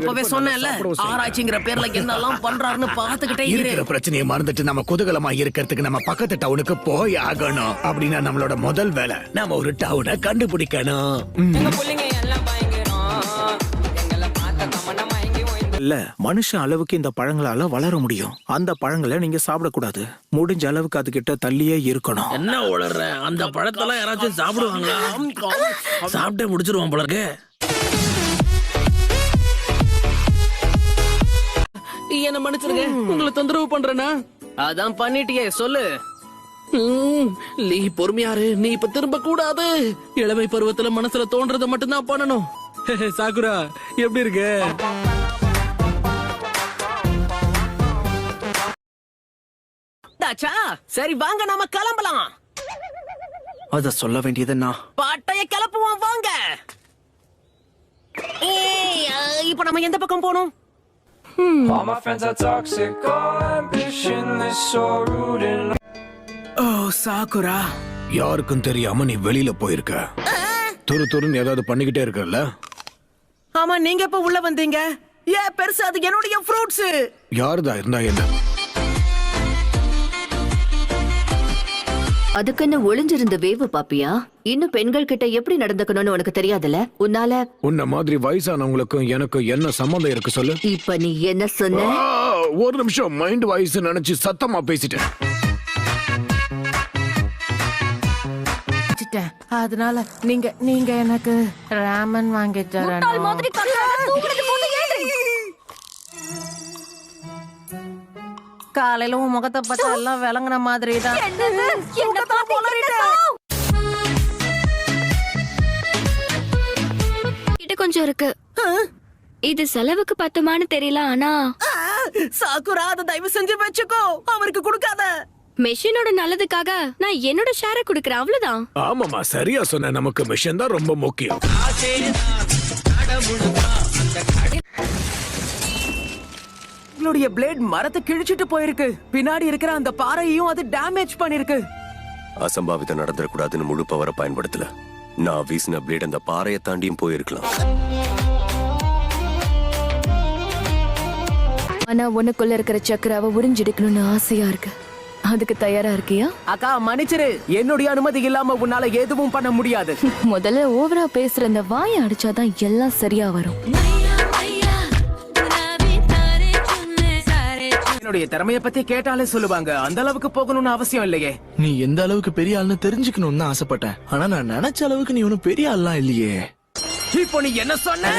அப்பவே சொன்னேன்ல, ஆராய்ச்சிங்கிற பேர்ல என்னெல்லாம் பண்றாருன்னு பாத்துக்கிட்டே இருக்கிற பிரச்சனையை மறந்துட்டு நம்ம குதூகலமா இருக்கிறதுக்கு நம்ம பக்கத்து டவுனுக்கு போய் ஆகணும். அப்படின்னா நம்மளோட முதல் வேலை நம்ம ஒரு டவுனை கண்டுபிடிக்கணும். இல்ல, மனுஷன் அளவுக்கு இந்த பழங்களால வளர முடியும். அந்த பழங்களை நீங்க சாப்பிடக்கூடாது. முடிஞ்ச அளவுக்கு அது கிட்ட தள்ளியே இருக்கணும். என்ன உளற? அந்த பழத்தெல்லாம் யாராச்சும் சாப்பிடுவாங்களா? சாப்பிட்டே முடிச்சிருவான் போல இருக்கு. என்ன மன்னிச்சிருங்க, உங்களை தொந்தரவு பண்றேனா? அதான் பண்ணிட்டியே, சொல்லு. நீ பொறுமையாரு. நீ இப்ப திரும்ப கூடாது. இளமை பருவத்துல மனசுல தோன்றதை மட்டும்தான் பண்ணணும். சாக்குரா, எப்படி இருக்கு? சரி வாங்க, நாம கிளம்பலாம். அத சொல்ல வேண்டியதுன்னா பாட்டைய கிளப்புவோம் வாங்க. இப்ப நம்ம எந்த பக்கம் போனோம்? All my friends are toxic, all ambitionless, so rude and oh Sakura, யாருக்கும் தெரியாம நீ வெளியில போயிருக்க. துருன்னு ஏதாவது பண்ணிக்கிட்டே இருக்கல. ஆமா, நீங்க இப்ப உள்ள வந்தீங்க. பெருசு, அது என்னுடைய ஃப்ரூட்ஸ். யாருதா இருந்தா என்ன? அதுக்குன்னு ஒளிஞ்சிருந்த வேவு பாப்பியா? இன்னும் பெண்கள் கிட்ட எப்படி நடந்துக்கணும்னு உனக்கு தெரியாதுல? உன்ன மாதிரி வயசானவங்களுக்கும் எனக்கும் என்ன சம்பந்தம் இருக்கு சொல்லு. இப்ப நீ என்ன சொன்ன? ஒரு நிமிஷம், மைண்ட் வாய்ஸ் நினைச்சு சத்தமா பேசிட்டேன். அதனால நீங்க எனக்கு ராமன் வாங்கி தரணும். காலையில உன் முகத்தை பார்த்தா எல்லாம் விளங்குன மாதிரி தான். கொஞ்சம் இருக்கு. இது செலவுக்கு பத்துமான்னு தெரியல. ஆனா சாக்குரா, அதை தயவு செஞ்சு வச்சுக்கோ, அவருக்கு கொடுக்காத. மெஷினோட நல்லதுக்காக நான் என்னோட ஷேரை கொடுக்கறேன், அவ்வளவுதான். ஆமாமா, சரியா சொன்ன. நமக்கு மிஷன் தான் ரொம்ப முக்கியம். உங்களுடைய பிளேட் மரத்தை கிழிச்சிட்டு போயிருக்கு. பின்னாடி இருக்கிற அந்த பாறையையும் அது டேமேஜ் பண்ணிருக்கு. அசம்பாவிதம் நடந்துடக்கூடாதுன்னு முழு பவரை பயன்படுத்தல. நான் வீசின பிளேட் அந்த பாறையை தாண்டியும் போயிருக்கலாம். ஆனா உனக்குள்ள இருக்கிற சக்கராவை உறிஞ்செடுக்கணும்னு ஆசையா இருக்கு. அதுக்கு தயாரா இருக்கியா? அக்கா மன்னிச்சிரு, என்னுடைய அனுமதி இல்லாம உன்னால எதுவும் பண்ண முடியாது. முதல்ல ஓவரா பேசுற அந்த வாயை அடிச்சாதான் எல்லாம் சரியா வரும். என்னுடைய திறமைய பத்தி கேட்டாலே சொல்லுவாங்க. அந்த அளவுக்கு போகணும்னு அவசியம் இல்லையே. நீ எந்த அளவுக்கு பெரிய ஆள்னு தெரிஞ்சுக்கணும்னு ஆசைப்பட்டேன். ஆனா நான் நினைச்ச அளவுக்கு நீ ஒன்னும் பெரிய ஆள்லாம் இல்லையே. இப்போ நீ என்ன சொன்ன?